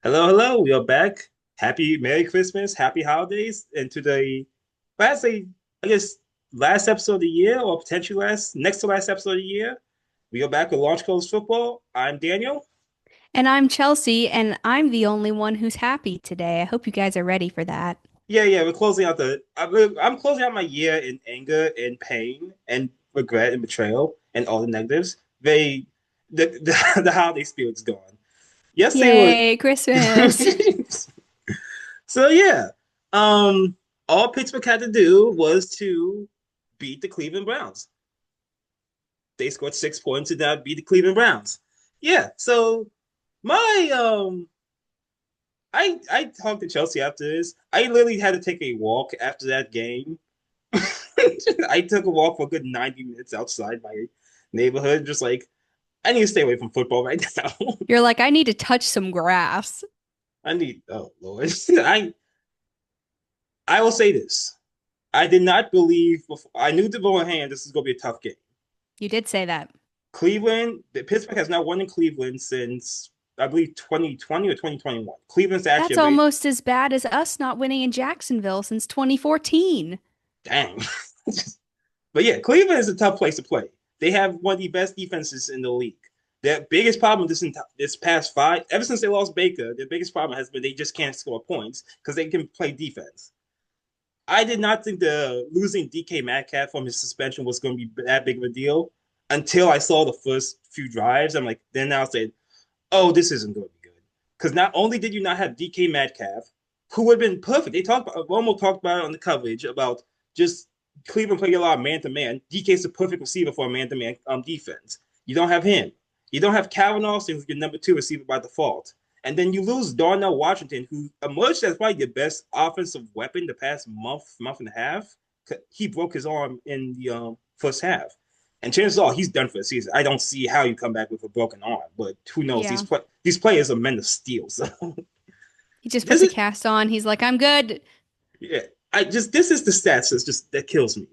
Hello, hello. We are back. Happy Merry Christmas, Happy Holidays, and to the lastly, I guess last episode of the year, or potentially next to last episode of the year. We are back with Launch Codes Football. I'm Daniel. And I'm Chelsea, and I'm the only one who's happy today. I hope you guys are ready for that. Yeah, we're closing out I'm closing out my year in anger and pain and regret and betrayal and all the negatives. The holiday spirit's gone. Yesterday was Yay, Christmas! so yeah. Um, all Pittsburgh had to do was to beat the Cleveland Browns. They scored 6 points and now beat the Cleveland Browns. Yeah, so my I talked to Chelsea after this. I literally had to take a walk after that game. I took a walk for a good 90 minutes outside my neighborhood, just like I need to stay away from football right now. You're like, I need to touch some grass. I need oh Lord. I will say this. I did not believe before I knew beforehand this is gonna be a tough game. You did say that. Pittsburgh has not won in Cleveland since I believe 2020 or 2021. Cleveland's actually That's a very almost as bad as us not winning in Jacksonville since 2014. dang. But yeah, Cleveland is a tough place to play. They have one of the best defenses in the league. Their biggest problem this past five, ever since they lost Baker, their biggest problem has been they just can't score points because they can play defense. I did not think the losing DK Metcalf from his suspension was going to be that big of a deal until I saw the first few drives. I'm like, then I said, oh, this isn't going to be good. Because not only did you not have DK Metcalf, who would have been perfect. They talked about Romo talked about it on the coverage about just Cleveland playing a lot of man to man. DK is the perfect receiver for a man to man defense. You don't have him. You don't have Calvin Austin, who's your number two receiver by default. And then you lose Darnell Washington, who emerged as probably the best offensive weapon the past month and a half. He broke his arm in the first half. And chances are he's done for the season. I don't see how you come back with a broken arm, but who knows? Yeah. These players are men of steel. So He just this puts a is cast on. He's like, I'm good. yeah. This is the stats that kills me.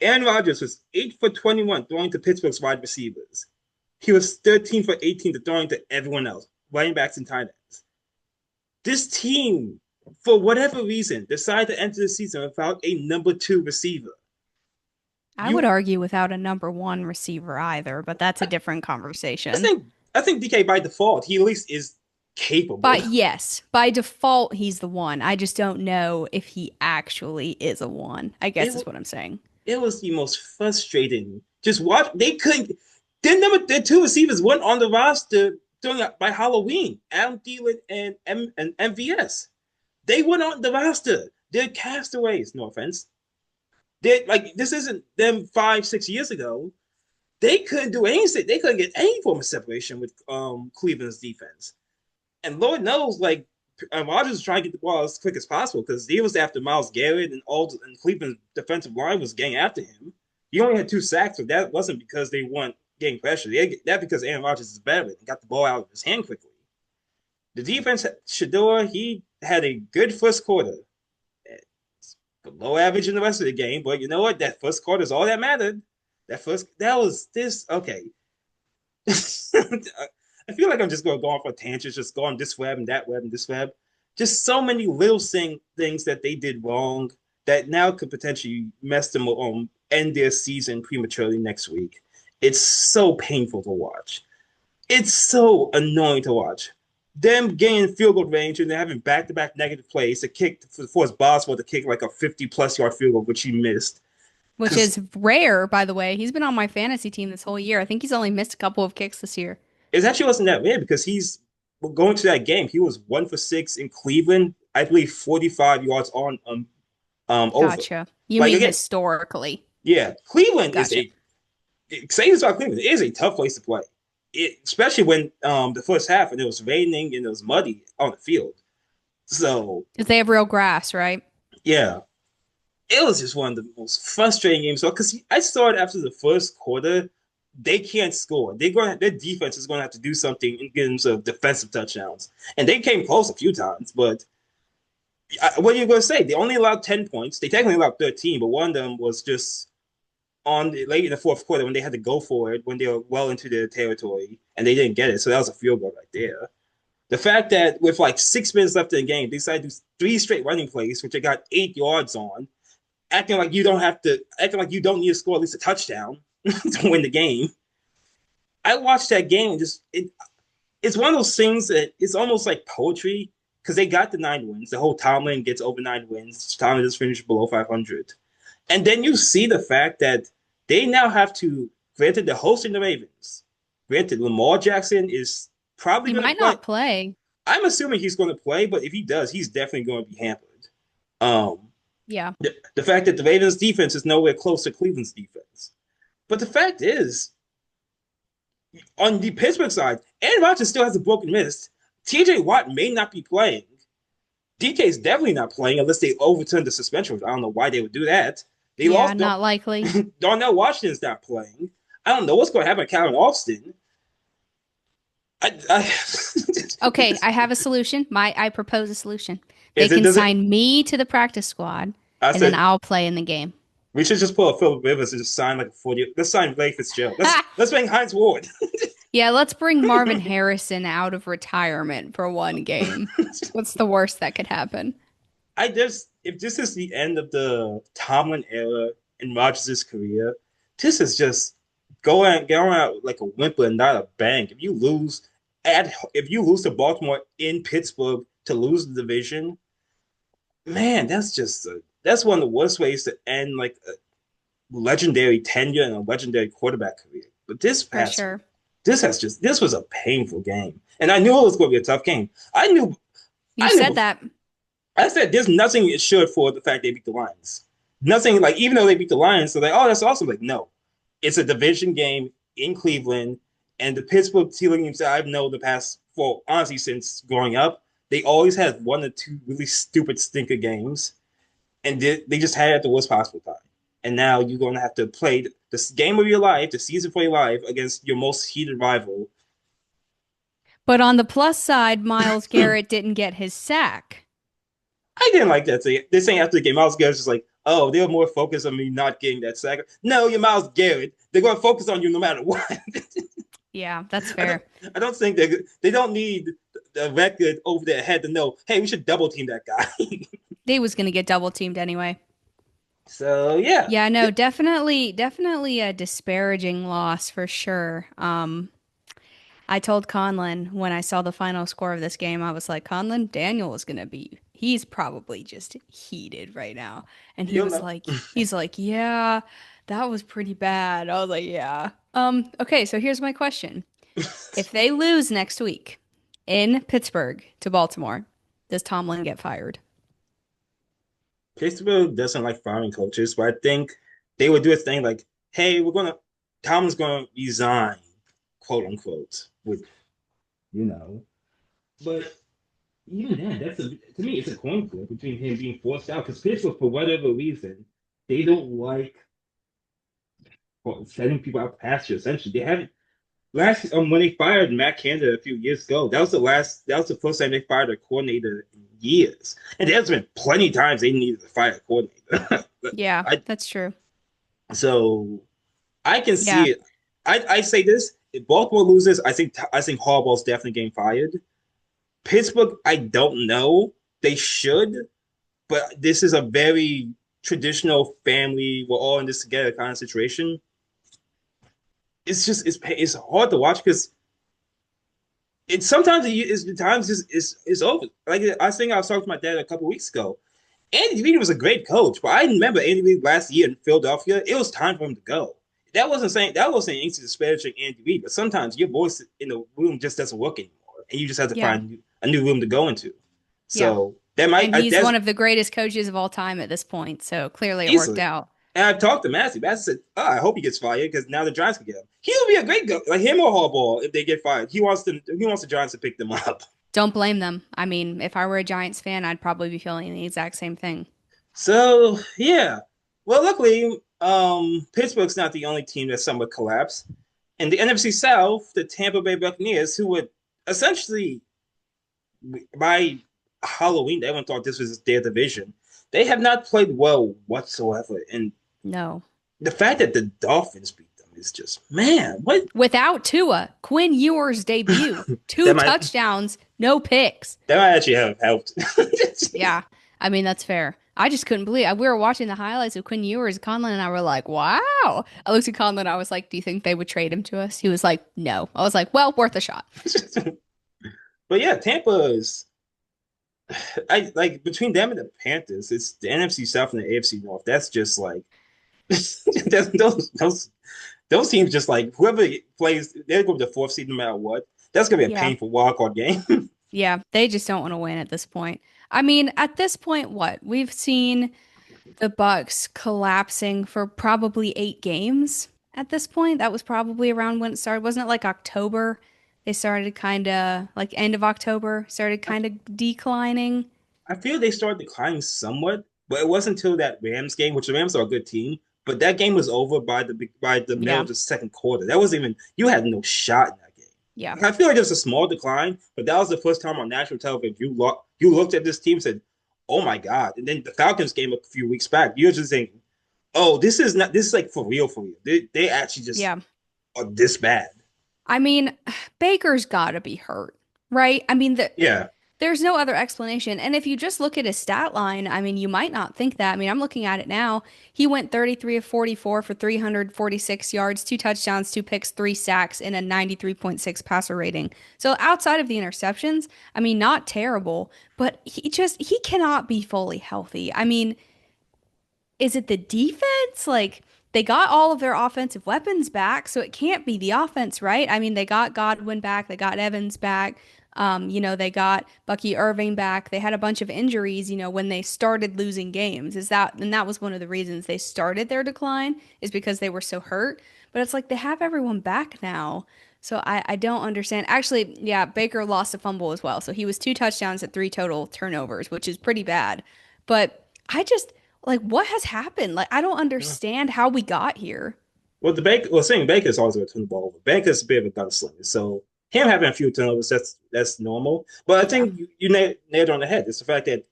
Aaron Rodgers was 8 for 21 throwing to Pittsburgh's wide receivers. He was 13 for 18 to throwing to everyone else, running backs and tight ends. This team, for whatever reason, decided to enter the season without a number two receiver. I would You, argue without a number one receiver either, but that's a different I conversation. think, I think DK by default, he at least is capable. But yes, by default, he's the one. I just don't know if he actually is a one, I guess is It what I'm saying. it was the most frustrating. Just watch. They couldn't. Their two receivers weren't on the roster by Halloween. Adam Thielen and MVS. They weren't on the roster. They're castaways. No offense. They like this isn't them 5 6 years ago. They couldn't do anything. They couldn't get any form of separation with Cleveland's defense. And Lord knows, like Rodgers was trying to get the ball as quick as possible because he was after Myles Garrett and Cleveland's defensive line was getting after him. He only had 2 sacks, but that wasn't because they weren't getting pressure. That because Aaron Rodgers is better and got the ball out of his hand quickly. The defense, Shador, he had a good first quarter. Below average in the rest of the game, but you know what? That first quarter is all that mattered. That was this okay. I feel like I'm just going to go on for tangents, just go on this web and that web and this web. Just so many little things that they did wrong that now could potentially mess them end their season prematurely next week. It's so painful to watch. It's so annoying to watch. Them getting field goal range and they're having back-to-back negative plays to kick to force Boswell to kick like a 50-plus yard field goal, which he missed. Which Because is rare, by the way. He's been on my fantasy team this whole year. I think he's only missed a couple of kicks this year. it actually wasn't that weird because he's going to that game. He was 1 for 6 in Cleveland. I believe 45 yards on over. Gotcha. You Like mean again, historically? yeah, Cleveland is Gotcha. a saying this about Cleveland it is a tough place to play. Especially when the first half and it was raining and it was muddy on the field. So Because they have real grass, right? yeah, it was just one of the most frustrating games. So because I saw it after the first quarter, they can't score. Their defense is going to have to do something in terms of defensive touchdowns, and they came close a few times. But what are you going to say? They only allowed 10 points. They technically allowed 13, but one of them was just late in the fourth quarter when they had to go for it when they were well into their territory and they didn't get it. So that was a field goal right there. The fact that with like 6 minutes left in the game, they decided to do 3 straight running plays, which they got 8 yards on, acting like you don't need to score at least a touchdown to win the game. I watched that game and it's one of those things that it's almost like poetry because they got the 9 wins. The whole Tomlin gets over 9 wins. Tomlin just finished below 500. And then you see the fact that they now have to, granted, they're hosting the Ravens. Granted, Lamar Jackson is probably He going to might play. not play. I'm assuming he's going to play, but if he does, he's definitely going to be hampered. Um, Yeah. the fact that the Ravens defense is nowhere close to Cleveland's defense. But the fact is, on the Pittsburgh side, Aaron Rodgers still has a broken wrist. TJ Watt may not be playing. DK is definitely not playing unless they overturn the suspension. I don't know why they would do that. They Yeah, lost. not likely. Darnell Washington's not playing. I don't know what's going to happen to Calvin Austin. I Okay, I have a solution. I propose a solution. They is it can does it? sign me to the practice squad, I and then said I'll play in the game. we should just pull a Philip Rivers and just sign like a 40. Let's sign Blake Fitzgerald. Let's bring Heinz Ward. Yeah, let's bring Marvin Harrison out of retirement for one game. What's the worst that could happen? If this is the end of the Tomlin era in Rodgers' career, this is just going out like a whimper and not a bang. If you lose to Baltimore in Pittsburgh to lose the division, man, that's one of the worst ways to end like a legendary tenure and a legendary quarterback career. But For sure. this was a painful game, and I knew it was going to be a tough game. You I knew said that. I said there's nothing assured for the fact they beat the Lions. Nothing like even though they beat the Lions, so like, oh, that's awesome. Like, no, it's a division game in Cleveland, and the Pittsburgh teams that I've known the past, well, honestly, since growing up, they always had 1 or 2 really stupid stinker games, and they just had it at the worst possible time. And now you're going to have to play the game of your life, the season for your life, against your most heated rival. But on the plus side, Miles Garrett didn't get his sack. I didn't like that. They're saying after the game, Miles Garrett's just like, oh, they were more focused on me not getting that sack. No, you're Miles Garrett. They're going to focus on you no matter what. Yeah, that's fair. I don't think they don't need the record over their head to know, hey, we should double team that guy. They was gonna get double teamed anyway. So yeah, Yeah, no, definitely a disparaging loss for sure. I told Conlon when I saw the final score of this game, I was like, Conlon, Daniel is gonna be, he's probably just heated right now. And you'll know. he's like, yeah, that was pretty bad. I was like, yeah. Okay, so here's my question. If they lose next week in Pittsburgh to Baltimore, does Tomlin get fired? Pittsburgh doesn't like firing coaches, but I think they would do a thing like, hey, Tomlin's gonna resign, quote unquote, with you know. But even then, to me, it's a coin flip between him being forced out because Pittsburgh, for whatever reason, they don't like setting people out past you. Essentially, they haven't last when they fired Matt Canada a few years ago. That was the first time they fired a coordinator in years, and there's been plenty of times they needed to fire a coordinator. Yeah, I that's true. so I can Yeah. see it. I say this: if Baltimore loses, I think Harbaugh's definitely getting fired. Pittsburgh, I don't know. They should, but this is a very traditional family. We're all in this together kind of situation. It's hard to watch because it's sometimes it's the times is over. Like I think I was talking to my dad a couple weeks ago. Andy Reid was a great coach, but I remember Andy Reid last year in Philadelphia. It was time for him to go. That wasn't anything disparaging Andy Reid, but sometimes your voice in the room just doesn't work anymore, and you just have to Yeah. find a new room to go into. Yeah. So that might And he's that's one of the greatest coaches of all time at this point, so clearly it worked easily. out. And I've talked to Massey. Massey said, "Oh, I hope he gets fired because now the Giants can get him. He'll be a great go like him or Harbaugh if they get fired. He wants the Giants to pick them up. Don't blame them. I mean, if I were a Giants fan, I'd probably be feeling the exact same thing. So yeah. Well, luckily, Pittsburgh's not the only team that somewhat collapsed. In the NFC South, the Tampa Bay Buccaneers, who would essentially by Halloween, everyone thought this was their division. They have not played well whatsoever, and No. the fact that the Dolphins beat them is just man, what Without Tua, Quinn Ewers' debut, two that might touchdowns, no picks. that might actually have helped. Yeah, I mean that's fair. I just couldn't believe it. We were watching the highlights of Quinn Ewers. Conlon and I were like, "Wow!" I looked at Conlon. I was like, "Do you think they would trade him to us?" He was like, "No." I was like, "Well, worth a shot." But yeah, Tampa is I like between them and the Panthers, it's the NFC South and the AFC North. That's just like those teams just like whoever plays, they're going to the fourth seed no matter what. That's gonna be a Yeah, painful wild card game. yeah. They just don't want to win at this point. I mean, at this point, what we've seen the Bucks collapsing for probably 8 games at this point. That was probably around when it started. Wasn't it like October? They started kind of like end of October, started kind of declining. I feel they started declining somewhat, but it wasn't until that Rams game, which the Rams are a good team, but that game was over by the middle Yeah, of the second quarter. That wasn't even you had no shot in that game. yeah. I feel like it was a small decline, but that was the first time on national television you looked at this team and said, "Oh my god!" And then the Falcons game a few weeks back, you're just thinking, "Oh, this is like for real, for real." They actually just Yeah. are this bad. I mean, Baker's got to be hurt, right? I mean, Yeah, there's no other explanation. And if you just look at his stat line, I mean, you might not think that. I mean, I'm looking at it now. He went 33 of 44 for 346 yards, 2 touchdowns, 2 picks, 3 sacks, and a 93.6 passer rating. So outside of the interceptions, I mean, not terrible, but he cannot be fully healthy. I mean, is it the defense? Like they got all of their offensive weapons back, so it can't be the offense, right? I mean, they got Godwin back, they got Evans back. They got Bucky Irving back. They had a bunch of injuries, when they started losing games. And that was one of the reasons they started their decline is because they were so hurt. But it's like they have everyone back now. So I don't understand. Actually, yeah, Baker lost a fumble as well. So he was 2 touchdowns at 3 total turnovers, which is pretty bad. But I just like what has happened? Like I don't understand how we got here. well, saying Baker's always going to turn the ball over. Baker's a bit of a gunslinger, so him having a few turnovers that's normal. But I Yeah. think you nailed on the head. It's the fact that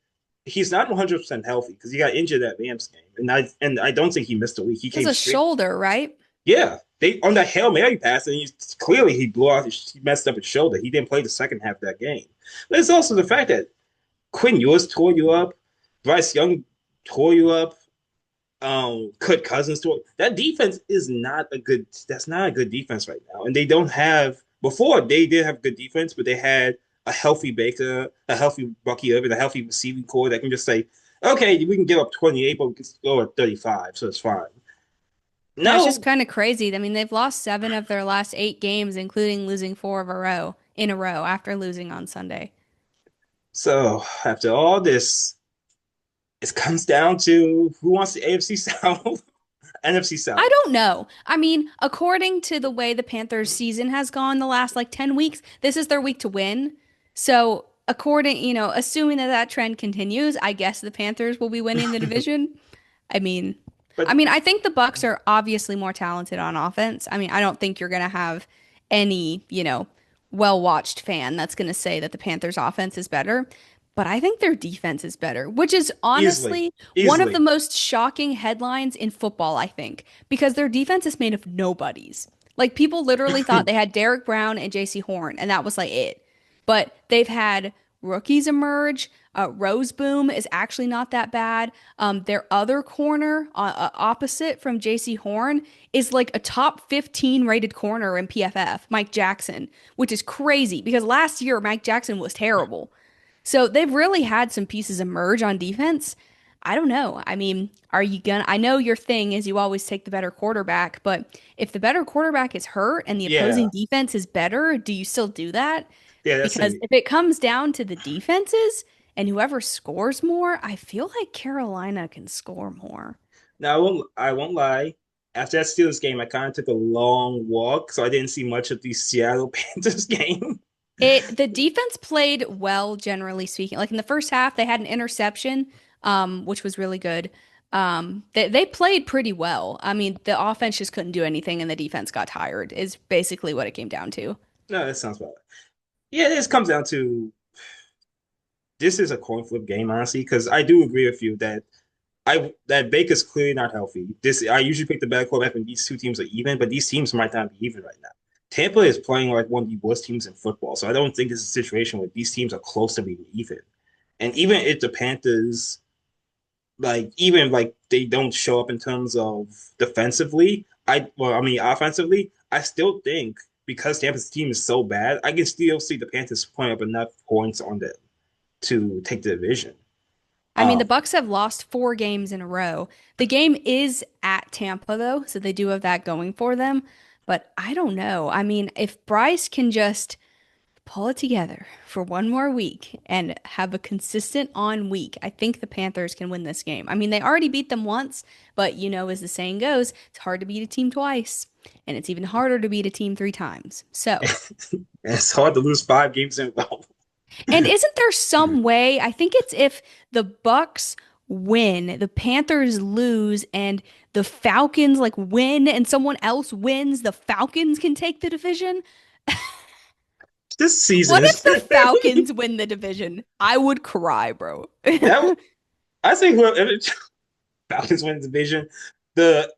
he's not 100% healthy because he got injured at Rams game, and I don't think he missed a week. He He has came a straight. shoulder, right? Yeah, they on that Hail Mary pass, and he blew out. He messed up his shoulder. He didn't play the second half of that game. But it's also the fact that Quinn Ewers tore you up, Bryce Young tore you up. Kirk Cousins to that defense is not a good. That's not a good defense right now, and they don't have. Before they did have good defense, but they had a healthy Baker, a healthy Bucky Irving, a healthy receiving core that can just say, "Okay, we can give up 28, but we can go at 35, so it's fine." Yeah, it's just No, kind of crazy. I mean, they've lost 7 of their last 8 games, including losing 4 in a row after losing on Sunday. so after all this, it comes down to who wants the AFC South, NFC I South. don't know. I mean, according to the way the Panthers season has gone the last like 10 weeks, this is their week to win. So, assuming that that trend continues, I guess the Panthers will be winning the division. I mean, I But mean, I think the Bucks are obviously more talented on offense. I mean, I don't think you're going to have any, well-watched fan that's going to say that the Panthers offense is better, but I think their defense is better, which is easily, honestly one of the easily, most shocking headlines in football, I think, because their defense is made of nobodies. Like people literally thought they had Derek Brown and JC Horn, and that was like it. But they've had rookies emerge. Roseboom is actually not that bad. Their other corner, opposite from JC Horn, is like a top 15 rated corner in PFF, Mike Jackson, which is crazy because last year Mike Jackson was terrible. So they've really had some pieces emerge on defense. I don't know. I mean, are you gonna? I know your thing is you always take the better quarterback, but if the better quarterback is hurt and the opposing yeah, defense is better, do you still do that? yeah. That's Because the if it comes down to the defenses and whoever scores more, I feel like Carolina can score more. Now I won't lie. After that Steelers game, I kind of took a long walk, so I didn't see much of the Seattle Panthers game. The defense played well, generally speaking. Like in the first half, they had an interception, which was really good. They played pretty well. I mean, the offense just couldn't do anything, and the defense got tired. Is basically what it came down to. No, that sounds about right. Yeah, this comes down to this is a coin flip game, honestly, because I do agree with you that I that Baker's clearly not healthy. This I usually pick the better quarterback when these two teams are even, but these teams might not be even right now. Tampa is playing like one of the worst teams in football, so I don't think it's a situation where these teams are close to being even. And even if the Panthers even like they don't show up in terms of defensively, I mean offensively, I still think because Tampa's team is so bad, I can still see the Panthers putting up enough points on them to take the division. I mean, the Um, Bucks have lost 4 games in a row. The game is at Tampa though, so they do have that going for them. But I don't know. I mean, if Bryce can just pull it together for one more week and have a consistent on week, I think the Panthers can win this game. I mean, they already beat them once, but as the saying goes, it's hard to beat a team twice, and it's even harder to beat a team 3 times. So, it's hard to lose 5 games in a row. and isn't there some way, I think it's if the Bucks win, the Panthers lose, and the Falcons like win and someone else wins, the Falcons can take the division? This season What is if the Falcons win the division? I would cry, bro. that I think whoever Falcons win the division, the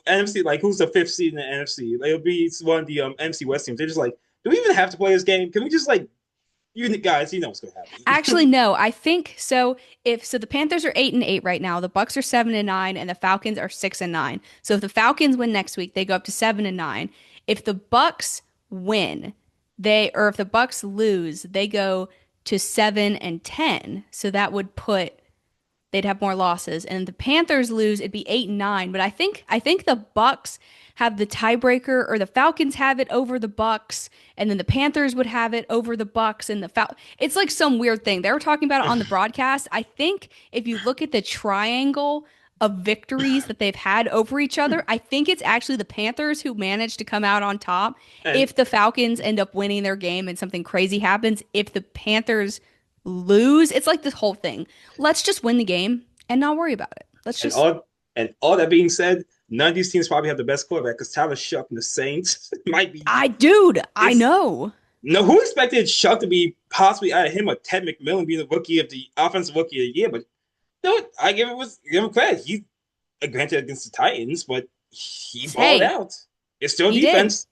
NFC like who's the fifth seed in the NFC? Like, it'll be one of the NFC West teams. They're just like, do we even have to play this game? Can we just like you guys? You know what's gonna Actually, happen. no. I think so. If so, the Panthers are 8-8 right now. The Bucks are 7-9, and the Falcons are 6-9. So if the Falcons win next week, they go up to 7-9. If the Bucks win, if the Bucks lose, they go to 7-10. So that would put they'd have more losses. And if the Panthers lose, it'd be 8-9. But I think the Bucks have the tiebreaker, or the Falcons have it over the Bucks, and then the Panthers would have it over the Bucks and the It's like some weird thing. They were talking about it on the broadcast. I think if you look at the triangle of victories that they've had over each other, I think it's actually the Panthers who managed to come out on top And if the Falcons end up winning their game and something crazy happens. If the Panthers lose, it's like this whole thing. Let's just win the game and not worry about it. Let's and just all that being said, none of these teams probably have the best quarterback because Tyler Shuck and the Saints might be. I It's know. no who expected Shuck to be possibly out of him or Ted McMillan being the rookie of the offensive rookie of the year, but no, I give him credit. He granted against the Titans, but he balled Hey, out. It's still he did. defense.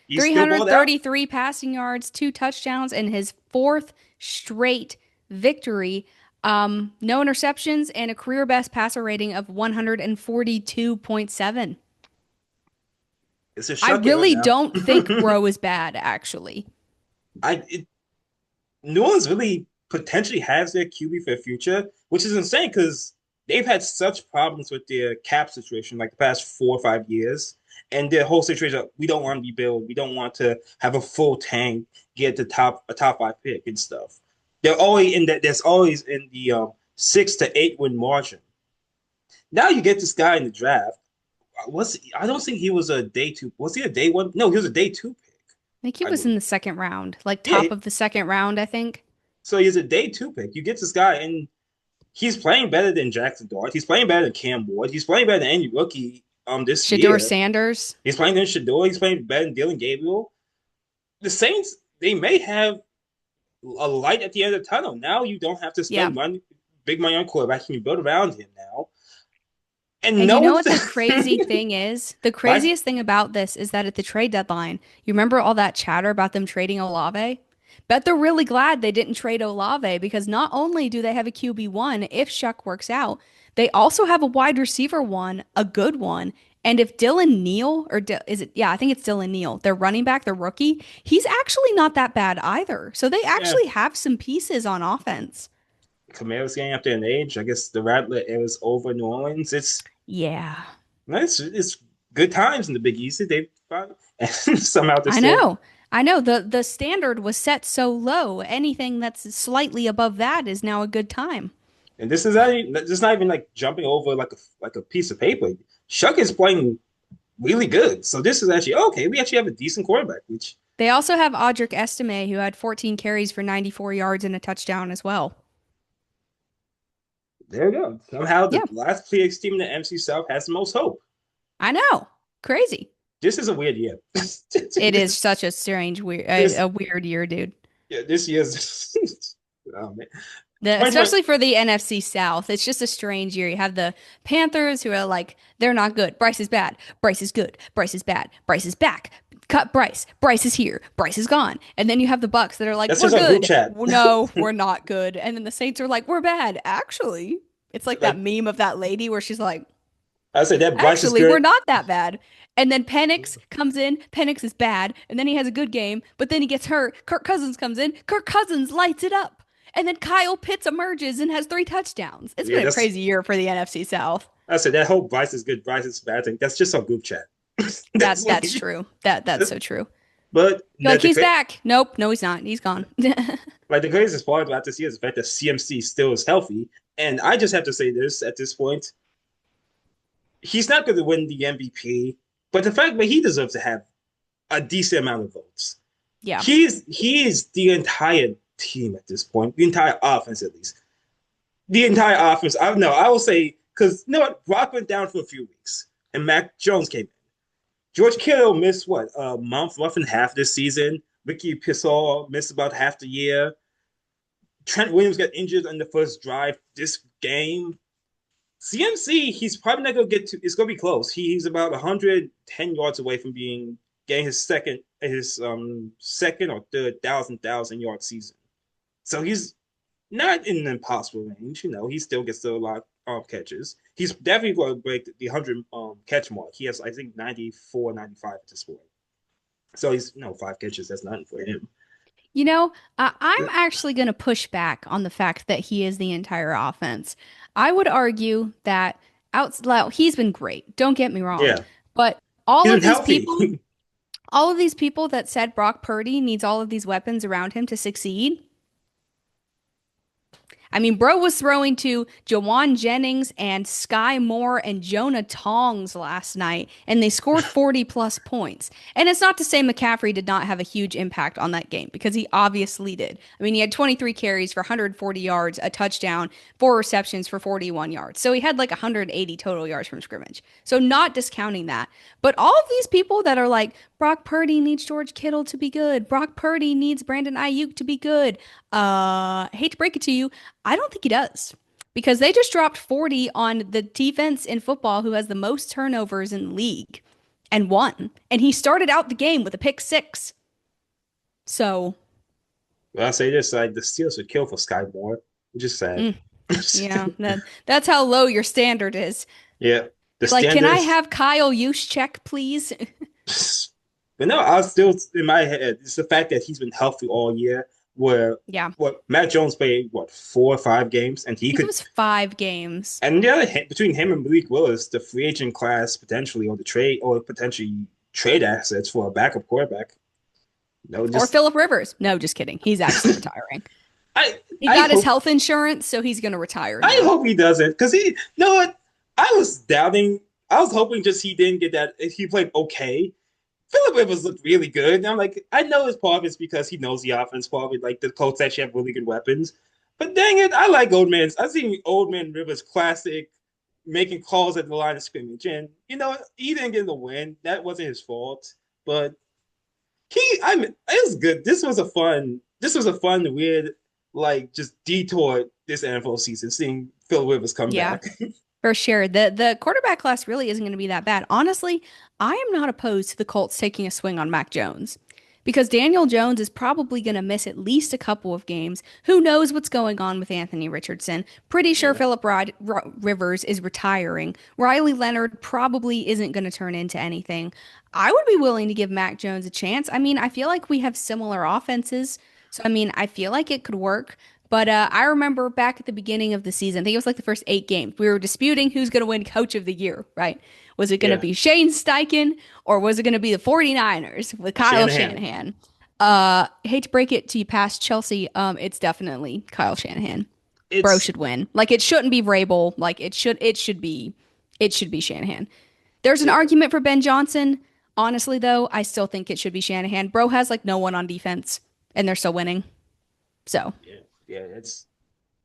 He still balled out. 333 passing yards, 2 touchdowns, and his fourth straight victory. No interceptions and a career best passer rating of 142.7. It's a I Shuck era really now. don't think Bro is bad, actually. I it, New Orleans really potentially has their QB for the future, which is insane because they've had such problems with their cap situation like the past 4 or 5 years. And their whole situation, we don't want to be built. We don't want to have a full tank, get the a top 5 pick and stuff. They're always in that. There's always in the 6 to 8 win margin. Now you get this guy in the draft. I don't think he was a day two. Was he a day one? No, he was a day two pick. I think he I was in believe. the second round, like Yeah, top of the second round, I think. so he's a day two pick. You get this guy, and he's playing better than Jackson Dart. He's playing better than Cam Ward. He's playing better than any rookie this Shador year. Sanders. He's playing than Shador. He's playing better than Dylan Gabriel. The Saints, they may have a light at the end of the tunnel. Now you don't have to Yeah. spend big money on quarterback. You can build around him now. And And no you know one's what the crazy thing is? The right. craziest thing about this is that at the trade deadline, you remember all that chatter about them trading Olave? Bet they're really glad they didn't trade Olave because not only do they have a QB1 if Shuck works out, they also have a wide receiver one, a good one. And if Dylan Neal, is it, yeah, I think it's Dylan Neal, their running back, their rookie, he's actually not that bad either. So they Yeah, actually have some pieces on offense. Kamara's getting up there in age. I guess the Rattler era is over. New Orleans. Yeah, It's good times in the Big East. They and somehow they're I still. know. I know the standard was set so low. Anything that's slightly above that is now a good time. And this is not even like jumping over like a piece of paper. Shuck is playing really good. So this is actually okay. We actually have a decent quarterback, which They also have Audric Estime, who had 14 carries for 94 yards and a touchdown as well. there you go. Somehow the Yeah, last PX team in the MC South has the most hope. I know. Crazy. This is a weird year. It is this such a strange, weird, this a weird year, dude. yeah, this year's oh man. 2020, Especially for the NFC South, it's just a strange year. You have the Panthers who are like, they're not good. Bryce is bad. Bryce is good. Bryce is bad. Bryce is back. Cut Bryce. Bryce is here. Bryce is gone. And then you have the Bucks that are like, that's we're just our group good. chat. No, we're not good. And then the Saints are like, we're bad. Actually, it's like that Like meme of that lady where she's like, I said, that Bryce is actually, we're good. not that bad. And then Penix comes in. Penix is bad. And then he has a good game, but then he gets hurt. Kirk Cousins comes in. Kirk Cousins lights it up. And then Kyle Pitts emerges and has 3 touchdowns. It's Yeah, been a that's crazy year for the NFC South. I said that whole Bryce is good, Bryce is bad thing. That's just our group chat. That's That's like, true. That's so true. but You're like, that the he's back. Nope, no, he's not. He's gone. like the craziest part about this year is the fact that CMC still is healthy. And I just have to say this at this point: he's not going to win the MVP, but the fact that he deserves to have a decent amount of votes. Yeah. He is the entire team at this point, the entire offense at least. The entire offense. I will say because you know what, Brock went down for a few weeks, and Mac Jones came in. George Kittle missed what a month and a half this season. Ricky Pissall missed about half the year. Trent Williams got injured on the first drive this game. CMC, he's probably not going to get to. It's going to be close. He's about 110 yards away from getting his second or third thousand yard season. So he's not in an impossible range. He still gets a lot of catches. He's definitely going to break the 100 catch mark. He has, I think, 94, 95 at this point. So he's 5 catches. That's nothing for him. I'm actually going to push back on the fact that he is the entire offense. I would argue that he's been great. Don't get me wrong. Yeah, But he's all been of these healthy. people, all of these people that said Brock Purdy needs all of these weapons around him to succeed, I mean, bro was throwing to Jawan Jennings and Sky Moore and Jonah Tongs last night, and they scored 40 plus points. And it's not to say McCaffrey did not have a huge impact on that game, because he obviously did. I mean, he had 23 carries for 140 yards, a touchdown, 4 receptions for 41 yards. So he had like 180 total yards from scrimmage. So not discounting that. But all of these people that are like, Brock Purdy needs George Kittle to be good. Brock Purdy needs Brandon Ayuk to be good. Hate to break it to you, I don't think he does, because they just dropped 40 on the defense in football who has the most turnovers in the league and won. And he started out the game with a pick six. So, Well, I'll say this: like the Steelers would kill for Sky Moore, which is sad. mm, yeah, that's how low your standard is. Yeah, the Like, can I standards. have Kyle Juszczyk, please? But no, I was still in my head. It's the fact that he's been healthy all year. Where Yeah, what Matt Jones played 4 or 5 games, and I think it was 5 games. And the other between him and Malik Willis, the free agent class potentially, or the trade, or potentially trade assets for a backup quarterback. No, Or just Philip Rivers. No, just kidding. He's actually retiring. I He I got his hope health insurance, so he's going to retire I now. hope he doesn't, because he. You know what? I was doubting. I was hoping just he didn't get that. He played okay. Philip Rivers looked really good. And I'm like, I know it's part of it's because he knows the offense, part of it, like the Colts actually have really good weapons. But dang it, I like Old Man's. I've seen Old Man Rivers classic making calls at the line of scrimmage. And he didn't get the win. That wasn't his fault. But it was good. This was a fun, weird, like just detour this NFL season, seeing Phil Rivers come Yeah. back. For sure. The quarterback class really isn't going to be that bad. Honestly, I am not opposed to the Colts taking a swing on Mac Jones, because Daniel Jones is probably going to miss at least a couple of games. Who knows what's going on with Anthony Richardson? Pretty sure Yeah. Philip Rivers is retiring. Riley Leonard probably isn't going to turn into anything. I would be willing to give Mac Jones a chance. I mean, I feel like we have similar offenses. So, I mean, I feel like it could work. But I remember back at the beginning of the season, I think it was like the first 8 games, we were disputing who's going to win Coach of the Year, right? Was it going to Yeah. be Shane Steichen, or was it going to be the 49ers with Kyle Shanahan. Shanahan? Hate to break it to you past Chelsea. It's definitely Kyle Shanahan. Bro It's should win. Like, it shouldn't be Vrabel. Like, it should be Shanahan. There's an argument for Ben Johnson. Honestly, though, I still think it should be Shanahan. Bro has like no one on defense, and they're still winning. So. yeah, it's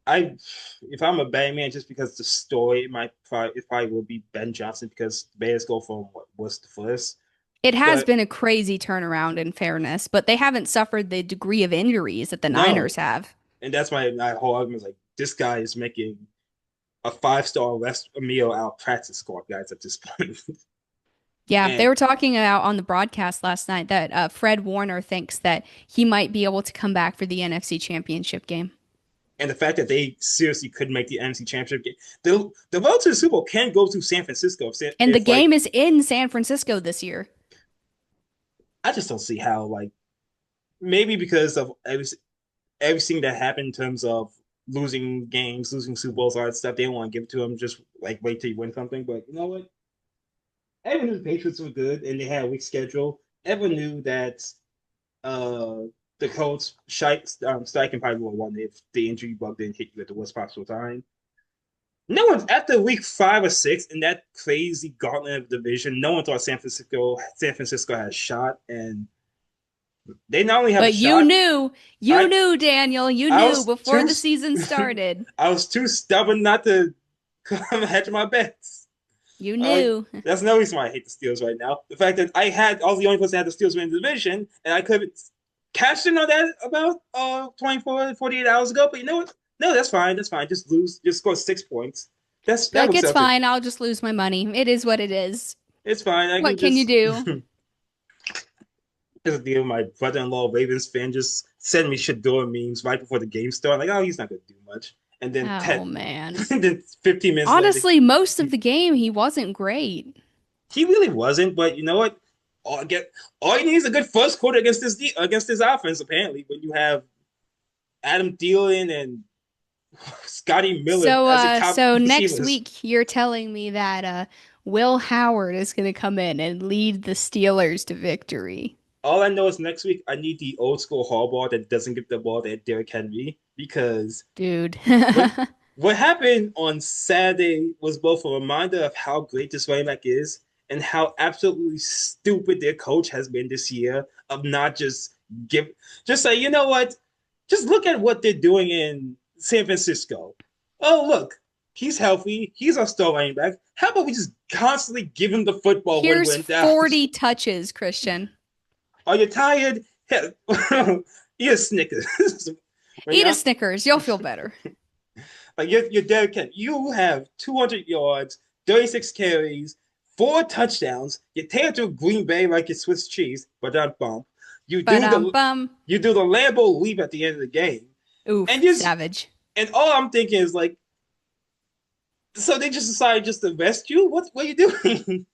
I if I'm a betting man, just because the story it probably will be Ben Johnson because the Bears go from what was the first. It has But been a crazy turnaround in fairness, but they haven't suffered the degree of injuries that the no, Niners have. and that's my whole argument is like this guy is making a 5-star rest meal out practice squad guys at this point. Yeah, they and were talking about on the broadcast last night that Fred Warner thinks that he might be able to come back for the NFC Championship game. and the fact that they seriously couldn't make the NFC Championship game, the road to the Super Bowl can go to San Francisco And the if like game is in San Francisco this year. I just don't see how like maybe because of everything that happened in terms of losing games, losing Super Bowls, all that stuff. They don't want to give it to them. Just like wait till you win something. But you know what? Everyone knew the Patriots were good and they had a weak schedule. Everyone knew that uh, the Colts Steichen probably would have won if the injury bug didn't hit you at the worst possible time. No one's after week 5 or 6 in that crazy gauntlet of division. No one thought San Francisco had a shot, and they not only have a But shot. you I knew, Daniel, you I knew was before too the season started. I was too stubborn not to come hedge my bets. You knew. That's no reason why I hate the Steelers right now. The fact that I was the only person that had the Steelers win the division, and I could have cashed in on that about 24, 48 hours ago. But you know what? No, that's fine. That's fine. Just lose. Just score 6 points. Be That like, works it's out to. fine. I'll just lose my money. It is what it is. It's fine. I can What can you just do? just deal. My brother-in-law, Ravens fan, just send me Shador memes right before the game started. Like, oh, he's not gonna do much. And then Oh, man. and then 15 minutes later, Honestly, most of the game, he wasn't great. he really wasn't. But you know what? All you need is a good first quarter against this offense. Apparently, when you have Adam Thielen and Scotty Miller So, as a top so next receivers. week, you're telling me that Will Howard is going to come in and lead the Steelers to victory. All I know is next week I need the old school Harbaugh that doesn't give the ball to Derrick Henry because Dude. what what happened on Saturday was both a reminder of how great this running back is and how absolutely stupid their coach has been this year of not give just say, you know what? Just look at what they're doing in San Francisco. Oh, look, he's healthy. He's our star running back. How about we just constantly give him the football when we're Here's in doubt? 40 touches, Christian. Are you tired? Eat a Snickers. When Eat a you're, Snickers. You'll feel better. like you're dead. You have 200 yards, 36 carries, 4 touchdowns. You tear through Green Bay like it's Swiss cheese, but that bump. You But do the bum. you do the Lambeau leap at the end of the game, and Oof, just savage. and all I'm thinking is like, so they just decided just to rest you? What are you doing?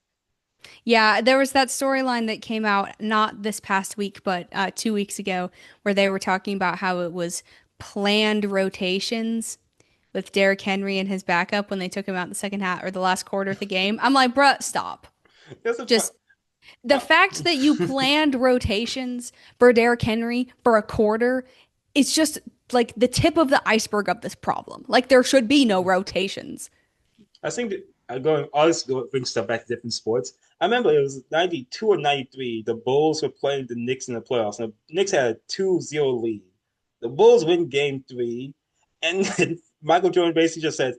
Yeah, there was that storyline that came out not this past week, but 2 weeks ago, where they were talking about how it was planned rotations with Derrick Henry and his backup when they took him out in the second half or the last quarter of the game. I'm like, bruh, stop. That's a Just the uh, fact that you planned rotations for Derrick Henry for a quarter is just like the tip of the iceberg of this problem. Like there should be no rotations. I think that I'm going all this bring stuff back to different sports. I remember it was 92 or 93. The Bulls were playing the Knicks in the playoffs. And the Knicks had a 2-0 lead. The Bulls win game 3. And then Michael Jordan basically just said,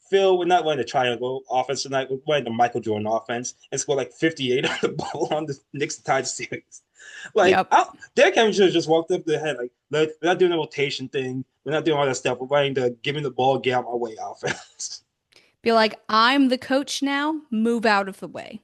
Phil, we're not running the triangle offense tonight. We're running the Michael Jordan offense and scored like 58 on the ball on the Knicks tied series. Like, Yep. Derrick Henry should have just walked up the head like, look, we're not doing the rotation thing. We're not doing all that stuff. We're running the give me the ball, get out my way offense. Be like, I'm the coach now. Move out of the way.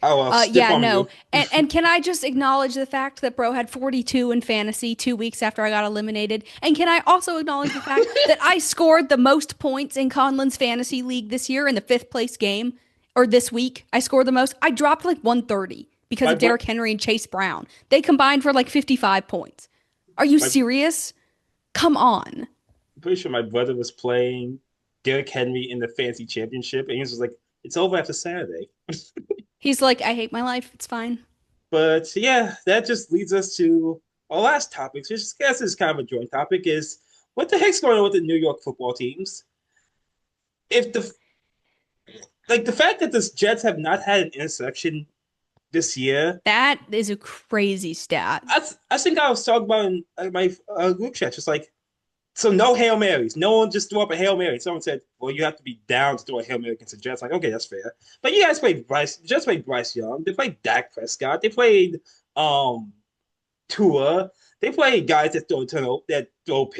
Oh, well, stiff Yeah, on no. you. And can I just acknowledge the fact that bro had 42 in fantasy 2 weeks after I got eliminated? And can I also acknowledge the fact that I scored the most points in Conlon's fantasy league this year in the fifth place game, or this week? I scored the most. I dropped like 130 because My of bro- Derrick Henry and Chase Brown. They combined for like 55 points. Are you my serious? Come on. I'm pretty sure my brother was playing Derrick Henry in the fantasy championship, and he was just like, "It's over after Saturday." He's like, I hate my life. It's fine. But yeah, that just leads us to our last topic, which I guess is kind of a joint topic: is what the heck's going on with the New York football teams? If the fact that the Jets have not had an interception this year, That is a crazy stat. I think I was talking about in my group chat, just like so no Hail Marys. No one just threw up a Hail Mary. Someone said, well, you have to be down to throw a Hail Mary against the Jets. Like, okay, that's fair. But you guys played Jets played Bryce Young. They played Dak Prescott. They played um Tua. They played guys that throw They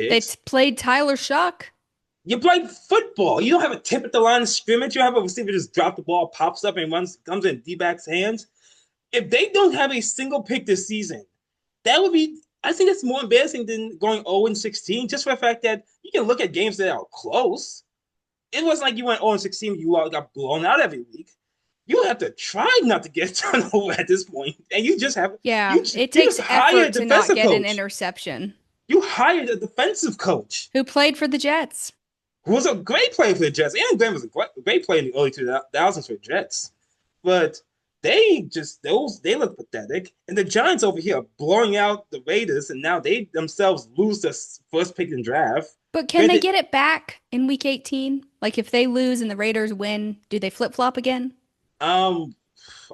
picks. played Tyler Shuck. You play football. You don't have a tip at the line of scrimmage. You have a receiver just drop the ball, pops up, and runs comes in D-back's hands. If they don't have a single pick this season, that would be. I think it's more embarrassing than going 0-16, just for the fact that you can look at games that are close. It wasn't like you went 0-16, you all got blown out every week. You have to try not to get turnover at this point, and you just have Yeah, you it you just takes hired effort a to not defensive get an coach. interception. You hired a defensive coach Who played for the Jets? who was a great player for the Jets. Aaron Glenn was a great player in the early 2000s for the Jets, but they look pathetic. And the Giants over here are blowing out the Raiders, and now they themselves lose the first pick in draft. But can they Granted, get it back in week 18? Like if they lose and the Raiders win, do they flip-flop again? um,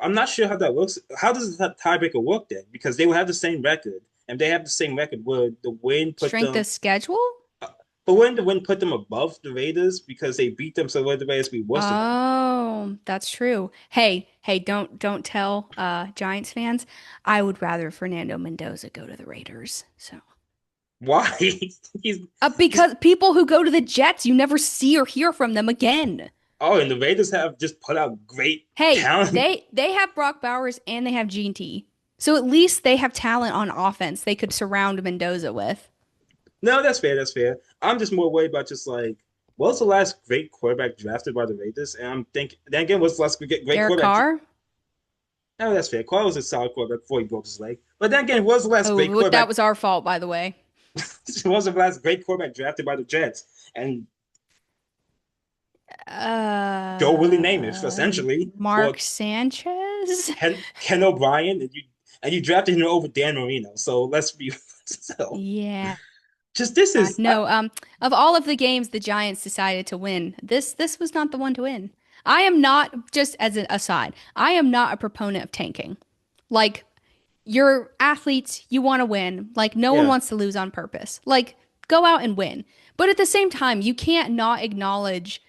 I'm not sure how that works. How does the tiebreaker work then? Because they will have the same record, and they have the same record. Would the win put Strength them? of schedule? But wouldn't the win put them above the Raiders because they beat them? So would the Raiders be worse than them? Oh, that's true. Hey, don't tell Giants fans. I would rather Fernando Mendoza go to the Raiders. So Why? he's, he's because people who go to the Jets, you never see or hear from them again. oh, and the Raiders have just put out great Hey, talent. they have Brock Bowers and they have Gene T. So at least they have talent on offense they could surround Mendoza with. No, that's fair. That's fair. I'm just more worried about just like what's the last great quarterback drafted by the Raiders? And I'm thinking then again, what's the last great Derek quarterback? Carr? No, that's fair. Carr was a solid quarterback before he broke his leg. But then again, what's the last great Oh, that quarterback? was our fault, by the way. Was the last great quarterback drafted by the Jets? And Joe Willie Namath, Uh, essentially, or Mark Sanchez? Ken O'Brien, and you drafted him over Dan Marino. So let's be so Yeah. just this is No, of all of the games the Giants decided to win, this was not the one to win. I am not, just as an aside, I am not a proponent of tanking. Like, you're athletes, you want to win. Like, no one yeah. wants to lose on purpose. Like, go out and win. But at the same time, you can't not acknowledge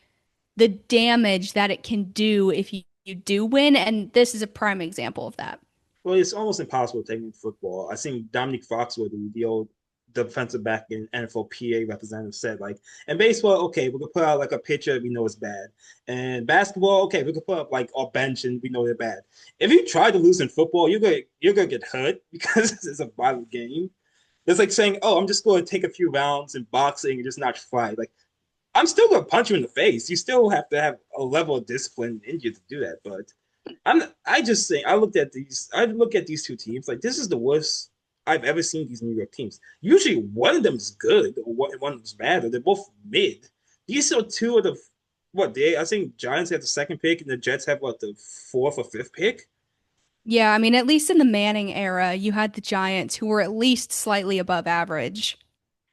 the damage that it can do if you do win, and this is a prime example of that. Well, it's almost impossible to take in football. I think Dominic Foxworthy, the old defensive back in NFLPA representative, said like, in baseball, okay, we can put out like a pitcher, we know it's bad. And basketball, okay, we can put up like our bench and we know they're bad. If you try to lose in football, you're gonna get hurt because it's a violent game. It's like saying, oh, I'm just going to take a few rounds in boxing and just not fight. Like I'm still gonna punch you in the face. You still have to have a level of discipline in you to do that. But I just think I look at these two teams like this is the worst I've ever seen these New York teams. Usually one of them is good or one of them's bad, or they're both mid. These are two of the what they I think Giants have the second pick and the Jets have what the fourth or fifth pick. Yeah, I mean, at least in the Manning era, you had the Giants who were at least slightly above average.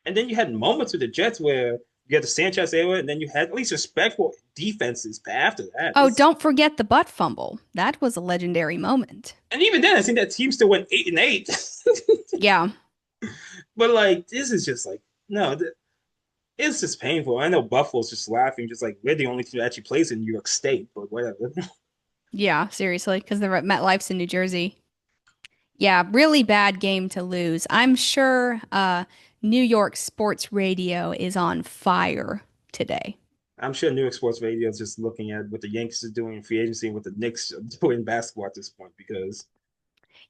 And then you had moments with the Jets where you had the Sanchez era, and then you had at least respectful defenses. But after that, Oh, it's don't forget the butt fumble. That was a legendary moment. and even then, I think that team still went 8-8. Yeah. But like, this is just like no, it's just painful. I know Buffalo's just laughing, just like we're the only team that actually plays in New York State, but whatever. Yeah, seriously, because they're at MetLife's in New Jersey. Yeah, really bad game to lose. I'm sure New York sports radio is on fire today. I'm sure New York Sports Radio is just looking at what the Yankees are doing in free agency and what the Knicks are doing in basketball at this point because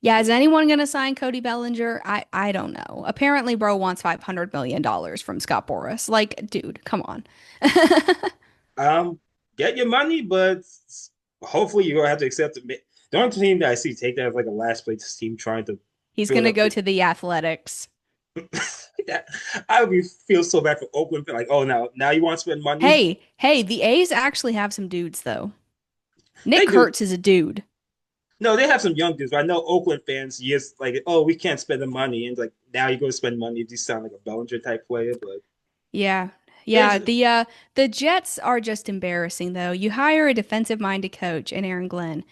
Yeah, is anyone gonna sign Cody Bellinger? I don't know. Apparently, bro wants $500 million from Scott Boras. Like, dude, come on. um get your money, but hopefully you're gonna have to accept it. The only team that I see take that as like a last place team trying to He's build gonna up go to the Athletics. I would feel so bad for Oakland. Like, oh, now you want to spend money? Hey, the A's actually have some dudes though. They Nick do. Kurtz is a dude. No, they have some young dudes. But I know Oakland fans, yes, like, oh, we can't spend the money, and like now you go to spend money if you sound like a Bellinger type player. But Yeah. there's Yeah, the Jets are just embarrassing though. You hire a defensive-minded coach in Aaron Glenn,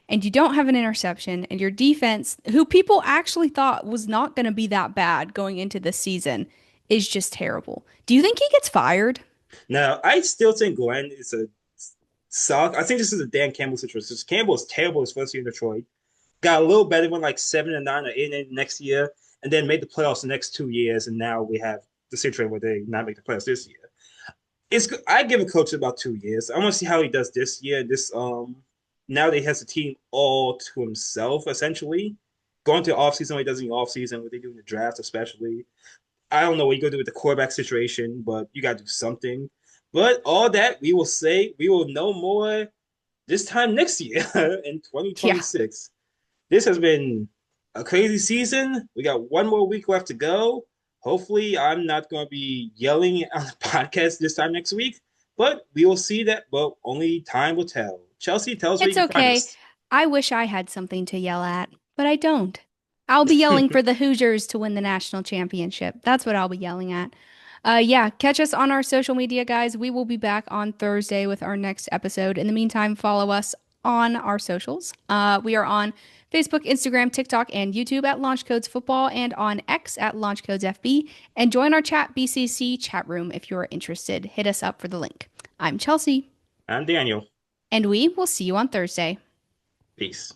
and you don't have an interception, and your defense, who people actually thought was not going to be that bad going into this season, is just terrible. Do you think he gets fired? now I still think Glenn is a solid. I think this is a Dan Campbell situation. Because Campbell is terrible his first year in Detroit. Got a little better, went like 7-9 or 8 next year, and then made the playoffs the next 2 years. And now we have the situation where they not make the playoffs this year. I give a coach about 2 years. I want to see how he does this year. Now that he has the team all to himself, essentially. Going to the offseason, what he does in the offseason, what they do in the draft, especially. I don't know what you go do with the quarterback situation, but you got to do something. But all that we will know more this time next year in Yeah. 2026. This has been a crazy season. We got one more week left to go. Hopefully, I'm not going to be yelling on the podcast this time next week, but we will see that. But only time will tell. Chelsea, tell us where It's you can find okay. us. I wish I had something to yell at, but I don't. I'll be yelling for the Hoosiers to win the national championship. That's what I'll be yelling at. Yeah, catch us on our social media, guys. We will be back on Thursday with our next episode. In the meantime, follow us on our socials. We are on Facebook, Instagram, TikTok, and YouTube at Launch Codes Football and on X at Launch Codes FB. And join our chat BCC chat room if you're interested. Hit us up for the link. I'm Chelsea, I'm Daniel. and we will see you on Thursday. Peace.